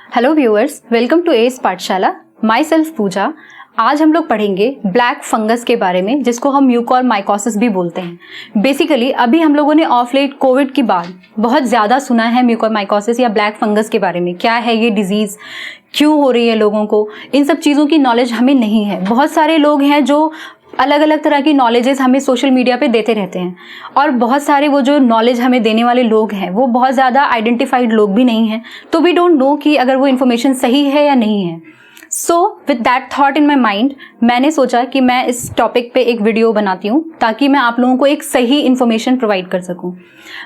Hello viewers, welcome to S Pathshala. Myself Pooja. आज हम लोग पढ़ेंगे ब्लैक फंगस के बारे में, जिसको हम म्यूकोरमाइकोसिस भी बोलते हैं। बेसिकली अभी हम लोगों ने ऑफ लेट कोविड के बाद बहुत ज़्यादा सुना है म्यूकोरमाइकोसिस या ब्लैक फंगस के बारे में। क्या है ये डिजीज़, क्यों हो रही है लोगों को, इन सब चीज़ों की नॉलेज हमें नहीं है। बहुत सारे लोग हैं जो अलग अलग तरह की नॉलेजेस हमें सोशल मीडिया पे देते रहते हैं, और बहुत सारे वो जो नॉलेज हमें देने वाले लोग हैं वो बहुत ज़्यादा आइडेंटिफाइड लोग भी नहीं हैं, तो वी डोंट नो कि अगर वो इन्फॉर्मेशन सही है या नहीं है। So with that thought in my mind, मैंने सोचा कि मैं इस टॉपिक पे एक वीडियो बनाती हूँ ताकि मैं आप लोगों को एक सही इन्फॉर्मेशन प्रोवाइड कर सकूँ।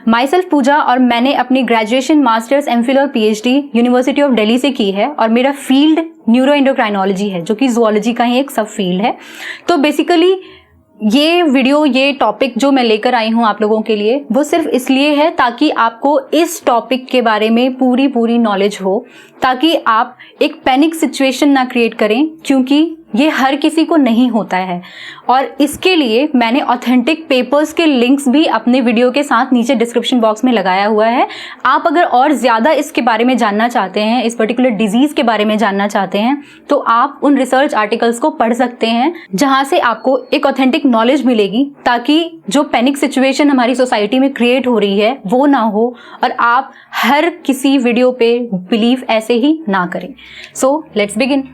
माई सेल्फ पूजा, और मैंने अपनी ग्रेजुएशन, मास्टर्स, एमफिल और पीएचडी यूनिवर्सिटी ऑफ दिल्ली से की है, और मेरा फील्ड न्यूरो एंडोक्राइनोलॉजी है, जो कि जूलॉजी का ही एक सब फील्ड है। तो बेसिकली ये वीडियो, ये टॉपिक जो मैं लेकर आई हूँ आप लोगों के लिए, वो सिर्फ इसलिए है ताकि आपको इस टॉपिक के बारे में पूरी नॉलेज हो, ताकि आप एक पैनिक सिचुएशन ना क्रिएट करें, क्योंकि ये हर किसी को नहीं होता है। और इसके लिए मैंने ऑथेंटिक पेपर्स के लिंक्स भी अपने वीडियो के साथ नीचे डिस्क्रिप्शन बॉक्स में लगाया हुआ है। आप अगर और ज़्यादा इसके बारे में जानना चाहते हैं, इस पर्टिकुलर डिजीज़ के बारे में जानना चाहते हैं, तो आप उन रिसर्च आर्टिकल्स को पढ़ सकते हैं, जहाँ से आपको एक ऑथेंटिक नॉलेज मिलेगी, ताकि जो पैनिक सिचुएशन हमारी सोसाइटी में क्रिएट हो रही है वो ना हो, और आप हर किसी वीडियो पे बिलीव ऐसे ही ना करें। So let's begin.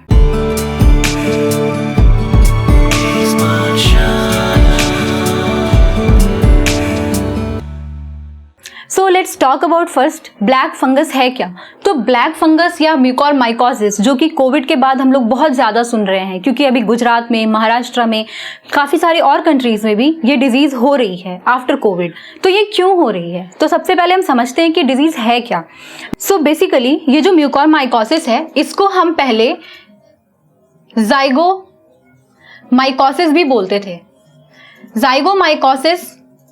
So let's talk about first black fungus है क्या। तो ब्लैक फंगस या म्यूकोरमाइकोसिस, जो कि कोविड के बाद हम लोग बहुत ज़्यादा सुन रहे हैं, क्योंकि अभी गुजरात में, महाराष्ट्र में, काफ़ी सारी और कंट्रीज़ में भी ये डिजीज़ हो रही है आफ्टर कोविड। तो ये क्यों हो रही है, तो सबसे पहले हम समझते हैं कि डिजीज़ है क्या। सो बेसिकली ये जो म्यूकोरमाइकोसिस है, इसको हम पहले ज़ाइगोमाइकोसिस भी बोलते थे। ज़ाइगोमाइकोसिस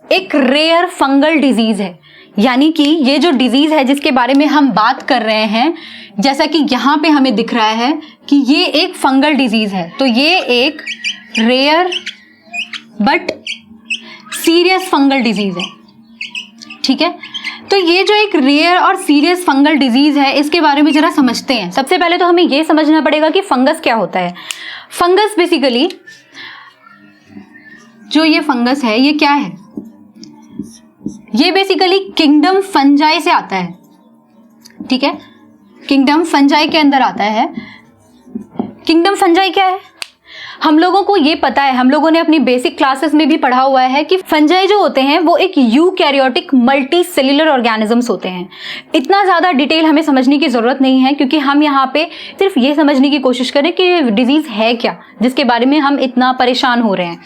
एक रेयर फंगल डिजीज है, यानी कि ये जो डिजीज है जिसके बारे में हम बात कर रहे हैं, जैसा कि यहाँ पे हमें दिख रहा है कि ये एक फंगल डिजीज है, तो ये एक rare but serious fungal disease है। ठीक है, तो ये जो एक रेयर और सीरियस फंगल डिजीज है, इसके बारे में जरा समझते हैं। सबसे पहले तो हमें ये समझना पड़ेगा कि फंगस क्या होता है। फंगस बेसिकली, जो ये फंगस है ये क्या है, ये बेसिकली किंगडम फंजाई से आता है। ठीक है, किंगडम फंजाई के अंदर आता है। किंगडम फंजाई क्या है, हम लोगों को ये पता है, हम लोगों ने अपनी बेसिक क्लासेस में भी पढ़ा हुआ है कि फंजाई जो होते हैं वो एक यूकैरियोटिक मल्टी सेल्युलर ऑर्गेनिजम्स होते हैं। इतना ज़्यादा डिटेल हमें समझने की ज़रूरत नहीं है, क्योंकि हम यहाँ पे सिर्फ ये समझने की कोशिश करें कि डिजीज़ है क्या, जिसके बारे में हम इतना परेशान हो रहे हैं।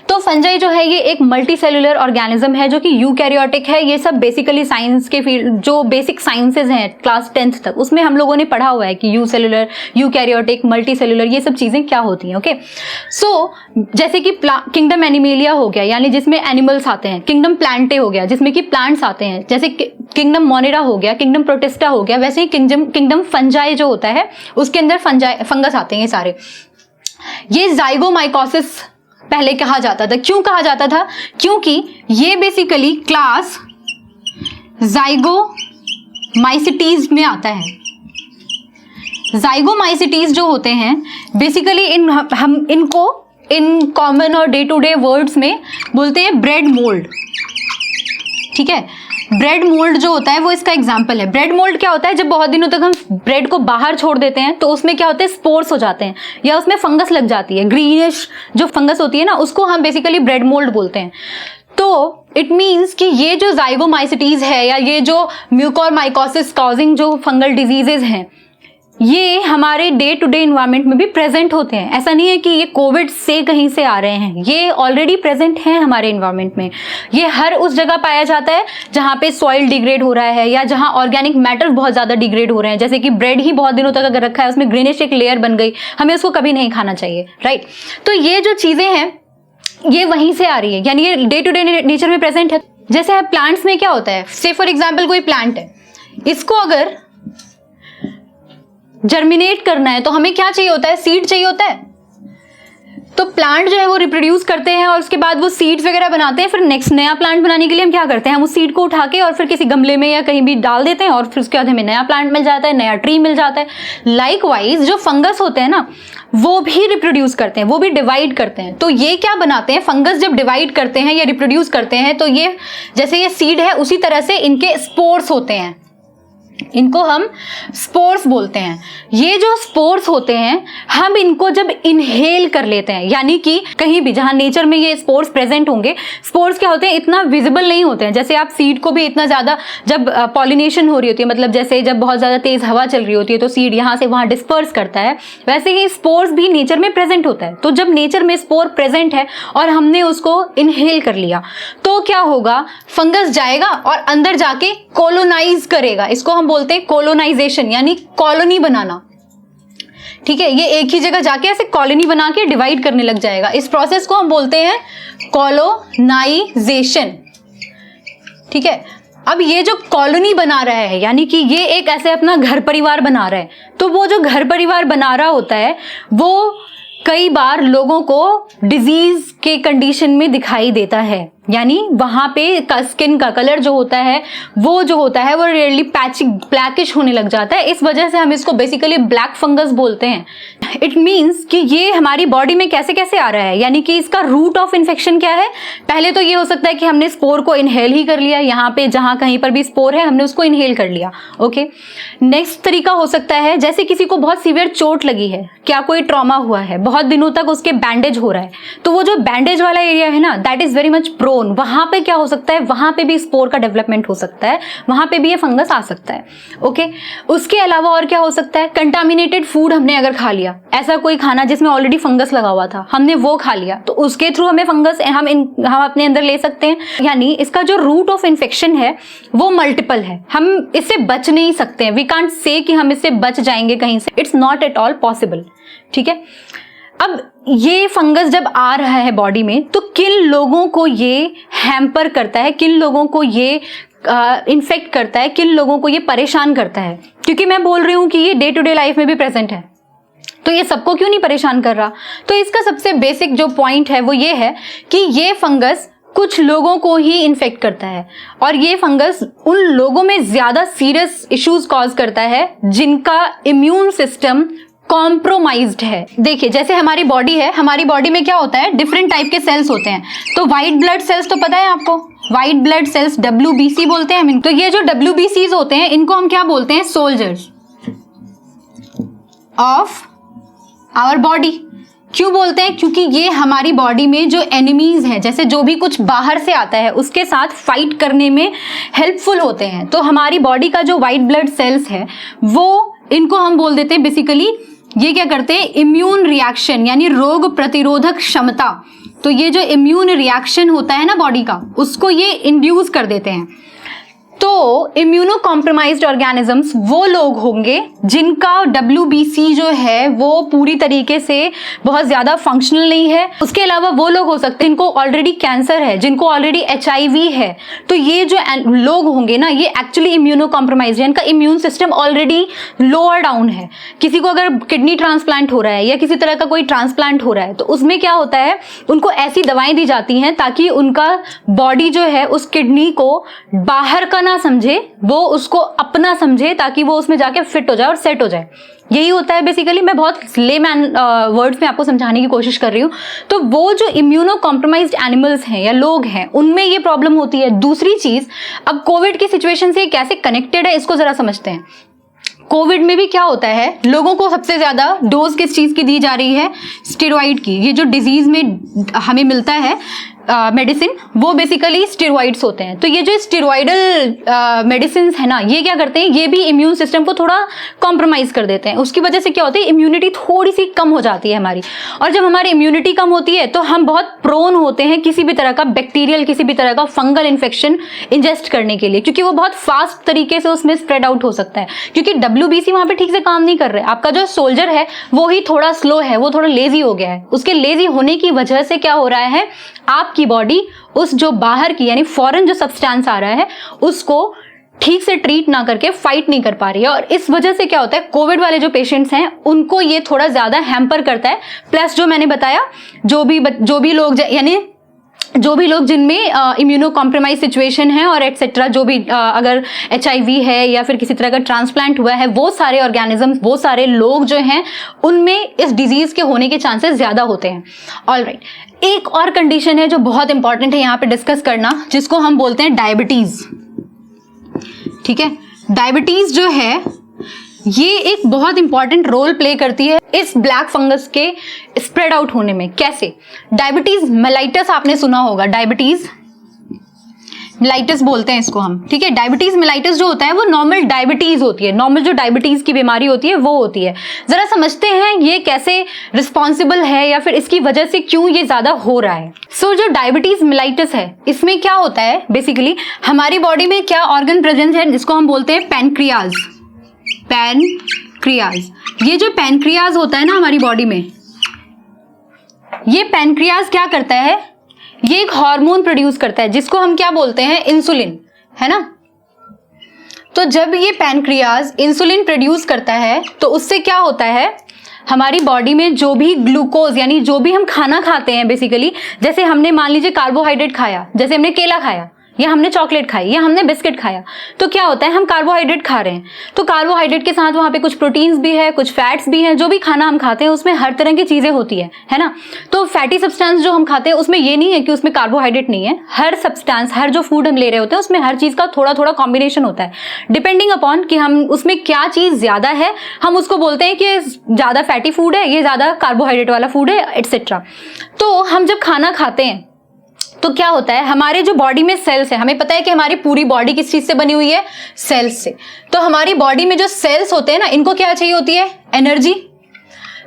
तो फंजाई जो है ये एक मल्टी सेल्युलर ऑर्गेनिज्म है, जो कि यूकैरियोटिक है। ये सब बेसिकली साइंस के फील्ड, जो बेसिक साइंसेज हैं क्लास 10th तक, उसमें हम लोगों ने पढ़ा हुआ है कि यूसेलुलर, यूकैरियोटिक, मल्टी सेल्युलर, ये सब चीज़ें क्या होती हैं। ओके, सो जैसे कि किंगडम एनिमेलिया हो गया, यानी जिसमें एनिमल्स आते हैं। किंगडम प्लांटे हो गया, जिसमें कि प्लांट्स आते हैं। जैसे किंगडम मोनेरा हो गया, किंगडम प्रोटिस्टा हो गया, वैसे ही किंगडम फंजाई जो होता है उसके अंदर फंगस आते हैं ये सारे। ये ज़ाइगोमाइकोसिस पहले कहा जाता था। क्यों कहा जाता था, क्योंकि ये बेसिकली क्लास ज़ाइगोमाइसिटीज में आता है। ज़ाइगोमाइसिटीज जो होते हैं बेसिकली हम इनको इन कॉमन और डे टू डे वर्ड्स में बोलते हैं ब्रेड मोल्ड। ठीक है, ब्रेड मोल्ड जो होता है वो इसका एग्जाम्पल है। ब्रेड मोल्ड क्या होता है, जब बहुत दिनों तक हम ब्रेड को बाहर छोड़ देते हैं तो उसमें क्या होता है, स्पोर्स हो जाते हैं, या उसमें फंगस लग जाती है। ग्रीनिश जो फंगस होती है ना, उसको हम बेसिकली ब्रेड मोल्ड बोलते हैं। तो इट मीन्स कि ये जो ज़ाइगोमाइसिटीज है, या ये जो म्यूकोरमाइकोसिस कॉजिंग जो फंगल डिजीजेज हैं, ये हमारे डे टू डे इन्वायरमेंट में भी प्रेजेंट होते हैं। ऐसा नहीं है कि ये कोविड से कहीं से आ रहे हैं, ये ऑलरेडी प्रेजेंट हैं हमारे इन्वायरमेंट में। ये हर उस जगह पाया जाता है जहाँ पे सॉइल डिग्रेड हो रहा है, या जहाँ ऑर्गेनिक मैटर बहुत ज़्यादा डिग्रेड हो रहे हैं। जैसे कि ब्रेड ही बहुत दिनों तक अगर रखा है, उसमें ग्रीनिश एक लेयर बन गई, हमें उसको कभी नहीं खाना चाहिए, राइट। तो ये जो चीज़ें हैं ये वहीं से आ रही है, यानी ये डे टू डे नेचर में प्रेजेंट है। जैसे प्लांट्स में क्या होता है, से फॉर एग्जाम्पल कोई प्लांट है, इसको अगर जर्मिनेट करना है तो हमें क्या चाहिए होता है, सीड चाहिए होता है। तो प्लांट जो है वो रिप्रोड्यूस करते हैं और उसके बाद वो सीड्स वगैरह बनाते हैं। फिर नेक्स्ट नया प्लांट बनाने के लिए हम क्या करते हैं, हम उस सीड को उठा के और फिर किसी गमले में या कहीं भी डाल देते हैं और फिर उसके बाद हमें नया प्लांट मिल जाता है, नया ट्री मिल जाता है। लाइकवाइज जो फंगस होते हैं ना, वो भी रिप्रोड्यूस करते हैं, वो भी डिवाइड करते हैं। तो ये क्या बनाते हैं, फंगस जब डिवाइड करते हैं या रिप्रोड्यूस करते हैं तो ये जैसे ये सीड है उसी तरह से इनके स्पोर्स होते हैं, इनको हम स्पोर्स बोलते हैं। ये जो स्पोर्स होते हैं हम इनको जब इनहेल कर लेते हैं, यानी कि कहीं भी जहां नेचर में ये स्पोर्स प्रेजेंट होंगे, स्पोर्स क्या होते हैं, इतना विजिबल नहीं होते हैं। जैसे आप सीड को भी इतना ज्यादा जब पॉलिनेशन हो रही होती है, मतलब जैसे जब बहुत ज्यादा तेज हवा चल रही होती है तो सीड यहां से वहां डिस्पर्स करता है, वैसे ही स्पोर्स भी नेचर में प्रेजेंट होता है। तो जब नेचर में स्पोर प्रेजेंट है और हमने उसको इनहेल कर लिया तो क्या होगा, फंगस जाएगा और अंदर जाके कॉलोनाइज करेगा। इसको हम बोलते हैं कॉलोनाइजेशन, यानी कॉलोनी बनाना। ठीक है, ये एक ही जगह जाके ऐसे कॉलोनी बना के डिवाइड करने लग जाएगा। इस प्रोसेस को हम बोलते हैं कॉलोनाइजेशन। ठीक है, अब ये जो कॉलोनी बना रहा है, यानी कि ये एक ऐसे अपना घर परिवार बना रहा है, तो वो जो घर परिवार बना रहा होता है वो कई बार लोगों को डिजीज के कंडीशन में दिखाई देता है। यानी वहां पे स्किन का कलर जो होता है वो रेयरली पैची ब्लैकिश होने लग जाता है। इस वजह से हम इसको बेसिकली ब्लैक फंगस बोलते हैं। इट मीन्स कि ये हमारी बॉडी में कैसे कैसे आ रहा है, यानी कि इसका रूट ऑफ इन्फेक्शन क्या है। पहले तो ये हो सकता है कि हमने स्पोर को इनहेल ही कर लिया, यहाँ पे जहां कहीं पर भी स्पोर है हमने उसको इनहेल कर लिया। ओके, नेक्स्ट तरीका हो सकता है जैसे किसी को बहुत सीवियर चोट लगी है, क्या कोई ट्रॉमा हुआ है, बहुत दिनों तक उसके बैंडेज हो रहा है, तो वो जो बैंडेज वाला एरिया है ना, that is very much prone. वहां पे क्या हो सकता है, वहां पे भी स्पोर का डेवलपमेंट हो सकता है, वहां पे भी ये फंगस आ सकता है। ओके, उसके अलावा और क्या हो सकता है, कंटामिनेटेड फूड हमने अगर खा लिया, ऐसा कोई खाना जिसमें ऑलरेडी फंगस लगा हुआ था, हमने वो खा लिया, तो उसके थ्रू हमें फंगस हम अपने अंदर ले सकते हैं। यानी इसका जो रूट ऑफ इन्फेक्शन है वो मल्टीपल है, हम इससे बच नहीं सकते हैं। वी कांट से कि हम इससे बच जाएंगे कहीं से, it's not at all possible. ठीक है, अब ये फंगस जब आ रहा है बॉडी में तो किन लोगों को ये हैम्पर करता है, किन लोगों को ये इन्फेक्ट करता है, किन लोगों को ये परेशान करता है। क्योंकि मैं बोल रही हूं कि ये डे टू डे लाइफ में भी प्रेजेंट है, तो ये सबको क्यों नहीं परेशान कर रहा। तो इसका सबसे बेसिक जो पॉइंट है वो ये है कि ये फंगस कुछ लोगों को ही इन्फेक्ट करता है और ये फंगस उन लोगों में ज्यादा सीरियस इश्यूज कॉज करता है जिनका इम्यून सिस्टम कॉम्प्रोमाइज्ड है। देखिए, जैसे हमारी बॉडी है, हमारी बॉडी में क्या होता है, डिफरेंट टाइप के सेल्स होते हैं। तो व्हाइट ब्लड सेल्स तो पता है आपको, व्हाइट ब्लड सेल्स WBC बोलते हैं हम इनको। तो ये जो WBCs होते हैं इनको हम क्या बोलते हैं, सोल्जर्स ऑफ आवर बॉडी। क्यों बोलते हैं, क्योंकि ये हमारी बॉडी में जो एनिमीज हैं, जैसे जो भी कुछ बाहर से आता है उसके साथ फाइट करने में हेल्पफुल होते हैं। तो हमारी बॉडी का जो व्हाइट ब्लड सेल्स है वो, इनको हम बोल देते हैं बेसिकली, ये क्या करते हैं, इम्यून रिएक्शन यानी रोग प्रतिरोधक क्षमता। तो ये जो इम्यून रिएक्शन होता है ना बॉडी का, उसको ये इंड्यूस कर देते हैं। तो इम्यूनो कॉम्प्रोमाइज्ड ऑर्गेनिजम्स वो लोग होंगे जिनका WBC जो है वो पूरी तरीके से बहुत ज्यादा फंक्शनल नहीं है। उसके अलावा वो लोग हो सकते हैं जिनको ऑलरेडी कैंसर है, जिनको ऑलरेडी HIV है। तो ये जो लोग होंगे ना, ये एक्चुअली इम्यूनो कॉम्प्रोमाइज्ड है, इनका immune system already lower down है। किसी को अगर किडनी ट्रांसप्लांट हो रहा है या किसी तरह का कोई ट्रांसप्लांट हो रहा है तो उसमें क्या होता है, उनको ऐसी दवाएं दी जाती हैं ताकि उनका बॉडी जो है उस किडनी को बाहर का ना समझे, वो उसको अपना समझे, ताकि वो उसमें जाके फिट हो जाए और सेट हो जाए। यही होता है बेसिकली। मैं बहुत लेमैन वर्ड्स में आपको समझाने की कोशिश कर रही हूँ। तो वो जो इम्यूनो कॉम्प्रोमाइज्ड एनिमल्स हैं या लोग हैं, उनमें ये प्रॉब्लम होती है। दूसरी चीज, अब कोविड की सिचुएशन से कैसे कनेक्टेड है इसको जरा समझते हैं। कोविड में भी क्या होता है, लोगों को सबसे ज्यादा डोज किस चीज की दी जा रही है, स्टेरॉइड की। ये जो डिजीज में हमें मिलता है मेडिसिन, वो बेसिकली स्टेरॉइड्स होते हैं। तो ये जो स्टेरॉइडल मेडिसिन है ना, ये क्या करते हैं, ये भी इम्यून सिस्टम को थोड़ा कॉम्प्रोमाइज कर देते हैं। उसकी वजह से क्या होती है, इम्यूनिटी थोड़ी सी कम हो जाती है हमारी। और जब हमारी इम्यूनिटी कम होती है तो हम बहुत प्रोन होते हैं किसी भी तरह का बैक्टीरियल, किसी भी तरह का फंगल इन्फेक्शन इंजेस्ट करने के लिए, क्योंकि वो बहुत फास्ट तरीके से उसमें स्प्रेड आउट हो सकता है। क्योंकि WBC वहां पे ठीक से काम नहीं कर रहे। आपका जो सोल्जर है वो ही थोड़ा स्लो है, वो थोड़ा लेजी हो गया है। उसके लेजी होने की वजह से क्या हो रहा है, आपकी बॉडी उस जो बाहर की यानी फॉरेन जो सब्सटेंस आ रहा है उसको ठीक से ट्रीट ना करके फाइट नहीं कर पा रही है, और इस वजह से क्या होता है, कोविड वाले जो पेशेंट्स हैं उनको ये थोड़ा ज्यादा हैम्पर करता है। प्लस जो मैंने बताया, जो भी लोग यानी जो भी लोग जिनमें इम्यूनो कॉम्प्रोमाइज सिचुएशन है और एटसेट्रा, जो भी अगर HIV है या फिर किसी तरह का ट्रांसप्लांट हुआ है, वो सारे ऑर्गेनिज्म, वो सारे लोग जो हैं उनमें इस डिजीज के होने के चांसेस ज्यादा होते हैं। ऑलराइट, एक और कंडीशन है जो बहुत इंपॉर्टेंट है यहाँ पे डिस्कस करना, जिसको हम बोलते हैं डायबिटीज। ठीक है, डायबिटीज जो है ये एक बहुत इंपॉर्टेंट रोल प्ले करती है इस ब्लैक फंगस के स्प्रेड आउट होने में। कैसे? डायबिटीज मेलाइटस आपने सुना होगा, डायबिटीज मेलाइटस बोलते हैं इसको हम। ठीक है, डायबिटीज मेलाइटस जो होता है वो नॉर्मल डायबिटीज होती है, नॉर्मल जो डायबिटीज की बीमारी होती है वो होती है। जरा समझते हैं ये कैसे रिस्पॉन्सिबल है या फिर इसकी वजह से क्यों ये ज्यादा हो रहा है। सो जो डायबिटीज मेलाइटस है इसमें क्या होता है, बेसिकली हमारी बॉडी में क्या ऑर्गन प्रेजेंट है जिसको हम बोलते हैं पैनक्रियाज। पैनक्रियाज, ये जो पैनक्रियाज होता है ना हमारी बॉडी में, ये पैनक्रियाज क्या करता है, ये एक हार्मोन प्रोड्यूस करता है जिसको हम क्या बोलते हैं, इंसुलिन, है ना। तो जब ये पैनक्रियाज इंसुलिन प्रोड्यूस करता है तो उससे क्या होता है, हमारी बॉडी में जो भी ग्लूकोज यानी जो भी हम खाना खाते हैं बेसिकली, जैसे हमने मान लीजिए कार्बोहाइड्रेट खाया, जैसे हमने केला खाया या हमने चॉकलेट खाई या हमने बिस्किट खाया, तो क्या होता है, हम कार्बोहाइड्रेट खा रहे हैं, तो कार्बोहाइड्रेट के साथ वहां पे कुछ प्रोटीन्स भी है, कुछ फैट्स भी हैं। जो भी खाना हम खाते हैं उसमें हर तरह की चीजें होती है ना। तो फैटी सब्सटेंस जो हम खाते हैं उसमें ये नहीं है कि उसमें कार्बोहाइड्रेट नहीं है, हर सब्सटेंस, हर जो फूड हम ले रहे होते हैं उसमें हर चीज का थोड़ा थोड़ा कॉम्बिनेशन होता है, डिपेंडिंग अपॉन कि हम उसमें क्या चीज ज्यादा है, हम उसको बोलते हैं कि ज्यादा फैटी फूड है, ये ज्यादा कार्बोहाइड्रेट वाला फूड है, एटसेट्रा। तो हम जब खाना खाते हैं तो क्या होता है, हमारे जो बॉडी में सेल्स है, हमें पता है कि हमारी पूरी बॉडी किस चीज से बनी हुई है, सेल्स से। तो हमारी बॉडी में जो सेल्स होते हैं ना, इनको क्या चाहिए होती है, एनर्जी।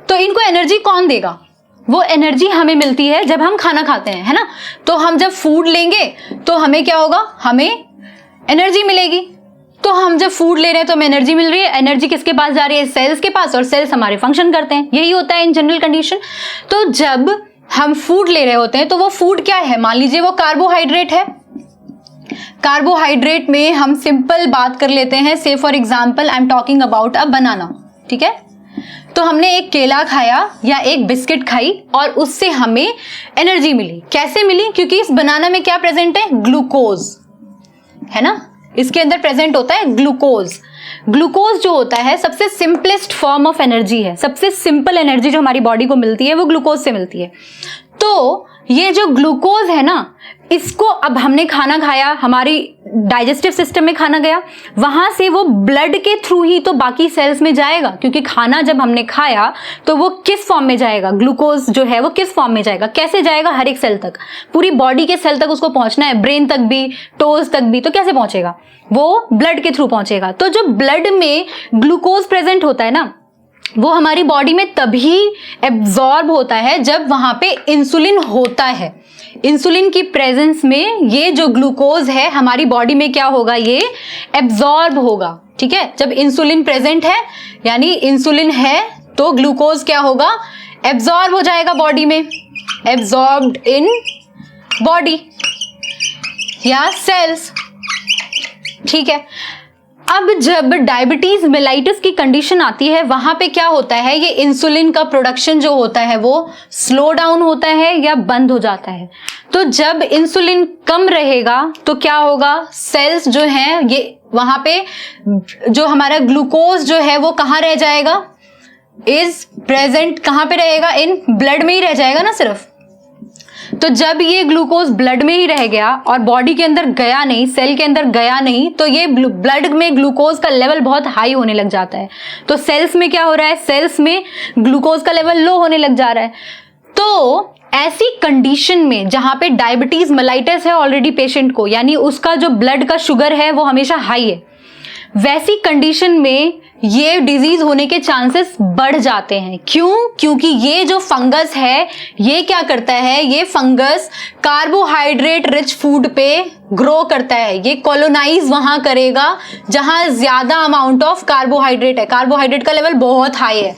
तो इनको एनर्जी कौन देगा, वो एनर्जी हमें मिलती है जब हम खाना खाते हैं, है ना। तो हम जब फूड लेंगे तो हमें क्या होगा, हमें एनर्जी मिलेगी। तो हम जब फूड ले रहे हैं तो हमें एनर्जी मिल रही है, एनर्जी किसके पास जा रही है, सेल्स के पास, और सेल्स हमारे फंक्शन करते हैं। यही होता है इन जनरल कंडीशन। तो जब हम फूड ले रहे होते हैं तो वो फूड क्या है, मान लीजिए वो कार्बोहाइड्रेट है। कार्बोहाइड्रेट में हम सिंपल बात कर लेते हैं, say for example I am talking about a banana. ठीक है, तो हमने एक केला खाया या एक बिस्किट खाई और उससे हमें एनर्जी मिली। कैसे मिली, क्योंकि इस बनाना में क्या प्रेजेंट है, ग्लूकोज, है ना। इसके अंदर प्रेजेंट होता है ग्लूकोज। ग्लूकोज जो होता है सबसे सिंपलेस्ट फॉर्म ऑफ एनर्जी है, सबसे सिंपल एनर्जी जो हमारी बॉडी को मिलती है वो ग्लूकोज से मिलती है। तो ये जो ग्लूकोज है ना, इसको अब हमने खाना खाया, हमारी डाइजेस्टिव सिस्टम में खाना गया, वहां से वो ब्लड के थ्रू ही तो बाकी सेल्स में जाएगा, क्योंकि खाना जब हमने खाया तो वो किस फॉर्म में जाएगा, ग्लूकोज जो है वो किस फॉर्म में जाएगा, कैसे जाएगा, हर एक सेल तक, पूरी बॉडी के सेल तक उसको पहुंचना है, ब्रेन तक भी, टोज तक भी, तो कैसे पहुंचेगा, वो ब्लड के थ्रू पहुंचेगा। तो जो ब्लड में ग्लूकोज प्रेजेंट होता है ना, वो हमारी बॉडी में तभी एब्जॉर्ब होता है जब वहां पे इंसुलिन होता है। इंसुलिन की प्रेजेंस में ये जो ग्लूकोज है हमारी बॉडी में क्या होगा, ये एब्जॉर्ब होगा। ठीक है, जब इंसुलिन प्रेजेंट है यानी इंसुलिन है तो ग्लूकोज क्या होगा, एब्जॉर्ब हो जाएगा बॉडी में, एब्जॉर्ब्ड इन बॉडी या सेल्स। ठीक है, अब जब डायबिटीज मेलाइटिस की कंडीशन आती है वहां पे क्या होता है, ये इंसुलिन का प्रोडक्शन जो होता है वो स्लो डाउन होता है या बंद हो जाता है। तो जब इंसुलिन कम रहेगा तो क्या होगा, सेल्स जो हैं ये वहां पे जो हमारा ग्लूकोज जो है वो कहाँ रह जाएगा, इज प्रेजेंट कहाँ पे रहेगा, इन ब्लड में ही रह जाएगा ना सिर्फ। तो जब ये ग्लूकोज ब्लड में ही रह गया और बॉडी के अंदर गया नहीं, सेल के अंदर गया नहीं, तो ये ब्लड में ग्लूकोज का लेवल बहुत हाई होने लग जाता है। तो सेल्स में क्या हो रहा है, सेल्स में ग्लूकोज का लेवल लो होने लग जा रहा है। तो ऐसी कंडीशन में जहां पे डायबिटीज मेलाइटिस है ऑलरेडी पेशेंट को, यानी उसका जो ब्लड का शुगर है वो हमेशा हाई है, वैसी कंडीशन में ये डिजीज होने के चांसेस बढ़ जाते हैं। क्यों? क्योंकि ये जो फंगस है ये क्या करता है, ये फंगस कार्बोहाइड्रेट रिच फूड पे ग्रो करता है। ये कॉलोनाइज वहां करेगा जहां ज्यादा अमाउंट ऑफ कार्बोहाइड्रेट है, कार्बोहाइड्रेट का लेवल बहुत हाई है।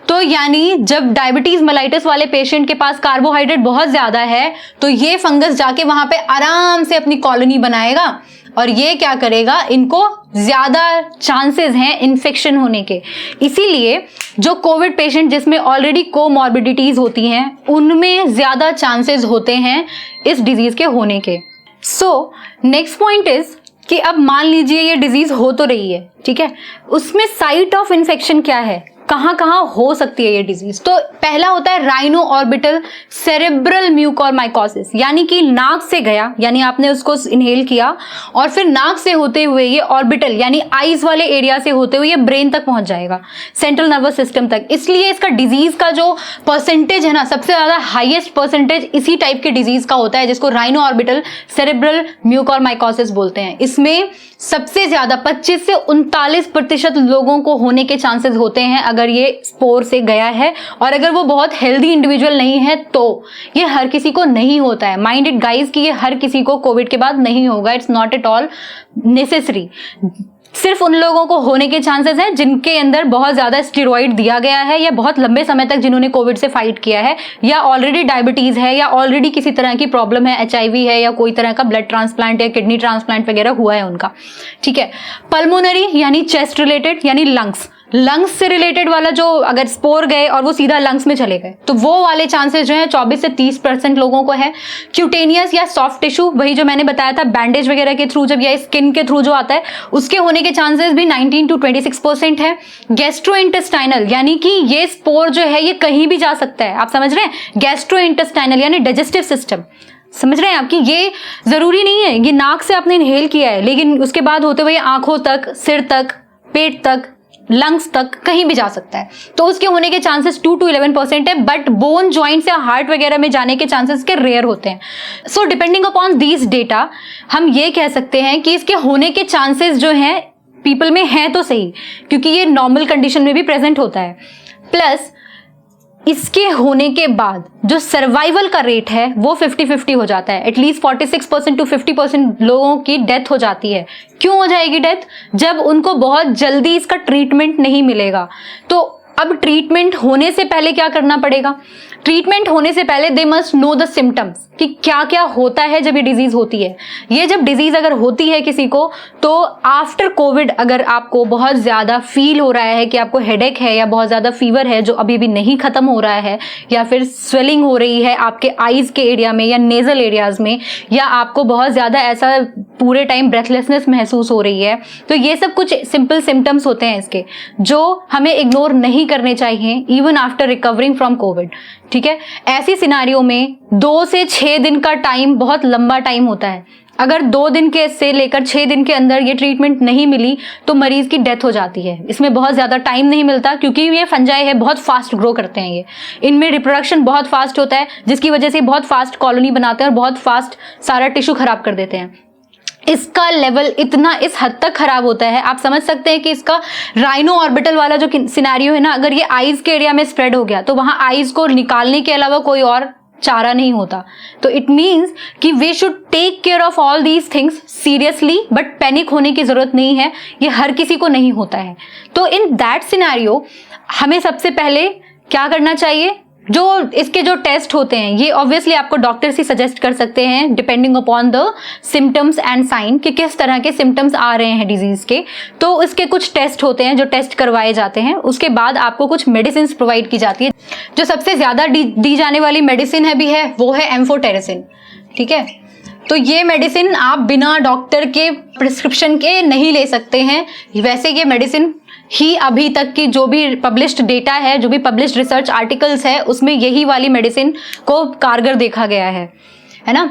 तो यानी जब डायबिटीज मेलाइटिस वाले पेशेंट के पास कार्बोहाइड्रेट बहुत ज्यादा है तो ये फंगस जाके वहां पे आराम से अपनी कॉलोनी बनाएगा और ये क्या करेगा, इनको ज्यादा चांसेस हैं इन्फेक्शन होने के। इसीलिए जो कोविड पेशेंट जिसमें ऑलरेडी कोमॉर्बिडिटीज होती हैं उनमें ज्यादा चांसेस होते हैं इस डिजीज के होने के। सो नेक्स्ट पॉइंट इज कि अब मान लीजिए ये डिजीज हो तो रही है, ठीक है, उसमें साइट ऑफ इन्फेक्शन क्या है, कहां कहां हो सकती है ये डिजीज। तो पहला होता है राइनो ऑर्बिटल सेरेब्रल म्यूकोरमाइकोसिस, यानी कि नाक से गया, यानी आपने उसको इनहेल किया और फिर नाक से होते हुए ये ऑर्बिटल यानी आईज वाले एरिया से होते हुए ये ब्रेन तक पहुंच जाएगा, सेंट्रल नर्वस सिस्टम तक। इसलिए इसका डिजीज का जो परसेंटेज है ना, सबसे ज्यादा हाईएस्ट परसेंटेज इसी टाइप के डिजीज का होता है जिसको राइनो ऑर्बिटल सेरेब्रल म्यूकोरमाइकोसिस बोलते हैं। इसमें सबसे ज्यादा 25 से 39% लोगों को होने के चांसेस होते हैं अगर ये स्पोर से गया है, और अगर वो बहुत हेल्दी इंडिविजुअल नहीं है तो ये हर किसी को नहीं होता है। माइंड इट गाइज कि ये हर किसी को कोविड के बाद नहीं होगा, it's not at all necessary. सिर्फ उन लोगों को होने के चांसेस हैं जिनके अंदर बहुत ज्यादा स्टेरॉइड दिया गया है, या बहुत लंबे समय तक जिन्होंने कोविड से फाइट किया है, या ऑलरेडी डायबिटीज है, या ऑलरेडी किसी तरह की प्रॉब्लम है, HIV है, या कोई तरह का ब्लड ट्रांसप्लांट या किडनी ट्रांसप्लांट वगैरह हुआ है उनका, ठीक है। पल्मोनरी यानी चेस्ट रिलेटेड, यानी लंग्स से रिलेटेड वाला जो अगर स्पोर गए और वो सीधा लंग्स में चले गए तो वो वाले चांसेस जो है 24 से 30% लोगों को है। क्यूटेनियस या सॉफ्ट टिश्यू, वही जो मैंने बताया था बैंडेज वगैरह के थ्रू जब या स्किन के थ्रू जो आता है उसके होने के चांसेस भी 19 to 26% है। गैस्ट्रोइंटेस्टाइनल यानी कि ये स्पोर जो है ये कहीं भी जा सकता है, आप समझ रहे हैं, गैस्ट्रोइंटेस्टाइनल यानी डाइजेस्टिव सिस्टम, समझ रहे हैं आप कि ये जरूरी नहीं है ये नाक से आपने इनहेल किया है, लेकिन उसके बाद होते हुए आंखों तक, सिर तक, पेट तक, लंग्स तक कहीं भी जा सकता है। तो उसके होने के चांसेस 2 to 11% है, बट बोन जॉइंट्स या हार्ट वगैरह में जाने के चांसेस के रेयर होते हैं। So depending upon these data हम ये कह सकते हैं कि इसके होने के चांसेस जो हैं पीपल में हैं तो सही, क्योंकि ये नॉर्मल कंडीशन में भी प्रेजेंट होता है। प्लस इसके होने के बाद जो सर्वाइवल का रेट है वो 50-50 हो जाता है। एटलीस्ट 46% to 50% लोगों की डेथ हो जाती है। क्यों हो जाएगी डेथ? जब उनको बहुत जल्दी इसका ट्रीटमेंट नहीं मिलेगा। तो अब ट्रीटमेंट होने से पहले क्या करना पड़ेगा? ट्रीटमेंट होने से पहले they must know the symptoms कि क्या क्या होता है जब ये डिजीज होती है। ये जब डिजीज अगर होती है किसी को तो आफ्टर कोविड अगर आपको बहुत ज्यादा फील हो रहा है कि आपको हेडेक है या बहुत ज्यादा फीवर है जो अभी भी नहीं खत्म हो रहा है, या फिर स्वेलिंग हो रही है आपके आईज के एरिया में या नेजल एरियाज में, या आपको बहुत ज्यादा ऐसा पूरे टाइम ब्रेथलेसनेस महसूस हो रही है, तो ये सब कुछ सिंपल सिम्टम्स होते हैं इसके जो हमें इग्नोर नहीं करने चाहिए even after recovering from Covid, ठीक है। ऐसी सिनारियों में 2 से 6 दिन का टाइम बहुत लंबा टाइम होता है। अगर 2 दिन के से लेकर 6 दिन के अंदर ये ट्रीटमेंट नहीं मिली तो मरीज की डेथ हो जाती है। इसमें बहुत ज्यादा टाइम नहीं मिलता क्योंकि ये फंजाई है, बहुत फास्ट ग्रो करते हैं, ये इनमें रिप्रोडक्शन बहुत फास्ट होता है जिसकी वजह से बहुत फास्ट कॉलोनी बनाते हैं और बहुत फास्ट सारा टिश्यू खराब कर देते हैं। इसका लेवल इतना इस हद तक खराब होता है, आप समझ सकते हैं कि इसका राइनो ऑर्बिटल वाला जो सिनेरियो है ना, अगर ये आईज के एरिया में स्प्रेड हो गया तो वहां आईज को निकालने के अलावा कोई और चारा नहीं होता। तो इट मीन्स कि we should take care of all these things seriously, but panic होने की जरूरत नहीं है, ये हर किसी को नहीं होता है। तो इन दैट सिनेरियो हमें सबसे पहले क्या करना चाहिए? जो इसके जो टेस्ट होते हैं ये ऑब्वियसली आपको डॉक्टर्स ही सजेस्ट कर सकते हैं depending upon the symptoms and sign कि किस तरह के सिम्टम्स आ रहे हैं डिजीज के। तो इसके कुछ टेस्ट होते हैं जो टेस्ट करवाए जाते हैं, उसके बाद आपको कुछ मेडिसिन प्रोवाइड की जाती है। जो सबसे ज्यादा दी जाने वाली मेडिसिन है भी है वो है एम्फोटेरेसिन, ठीक है। तो ये मेडिसिन आप बिना डॉक्टर के प्रिस्क्रिप्शन के नहीं ले सकते हैं। वैसे ये मेडिसिन ही अभी तक की जो भी पब्लिश्ड डेटा है, जो भी पब्लिश्ड रिसर्च आर्टिकल्स है, उसमें यही वाली मेडिसिन को कारगर देखा गया है ना।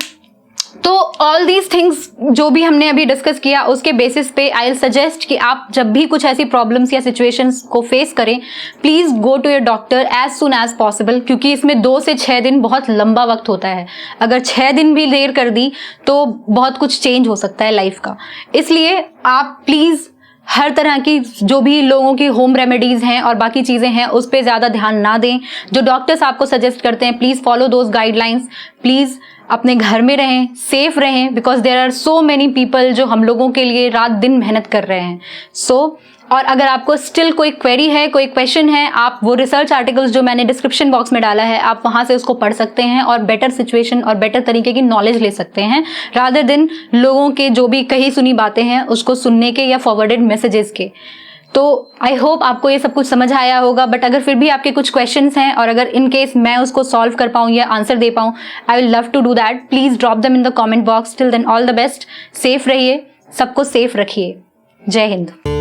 तो ऑल दीज थिंग्स जो भी हमने अभी डिस्कस किया उसके बेसिस पे आई विल सजेस्ट कि आप जब भी कुछ ऐसी प्रॉब्लम्स या सिचुएशंस को फेस करें please go to your doctor as soon as possible, क्योंकि इसमें 2 से 6 दिन बहुत लंबा वक्त होता है। अगर 6 दिन भी देर कर दी तो बहुत कुछ चेंज हो सकता है लाइफ का। इसलिए आप प्लीज हर तरह की जो भी लोगों की होम रेमेडीज़ हैं और बाकी चीज़ें हैं उस पर ज़्यादा ध्यान ना दें। जो डॉक्टर्स आपको सजेस्ट करते हैं please follow those guidelines. Please अपने घर में रहें, सेफ रहें, because there are so many people जो हम लोगों के लिए रात दिन मेहनत कर रहे हैं। और अगर आपको स्टिल कोई क्वेरी है, कोई क्वेश्चन है, आप वो रिसर्च आर्टिकल्स जो मैंने डिस्क्रिप्शन बॉक्स में डाला है, आप वहाँ से उसको पढ़ सकते हैं और बेटर सिचुएशन और बेटर तरीके की नॉलेज ले सकते हैं, रादर देन लोगों के जो भी कही सुनी बातें हैं उसको सुनने के या फॉरवर्डेड मैसेजेस के। तो आई होप आपको ये सब कुछ समझ आया होगा, बट अगर फिर भी आपके कुछ क्वेश्चंस हैं और अगर इन केस मैं उसको सॉल्व कर पाऊँ या आंसर दे पाऊँ, I will love to do that. Please drop them in the comment box. Till then all the best, safe रहिए, सबको सेफ रखिए। जय हिंद।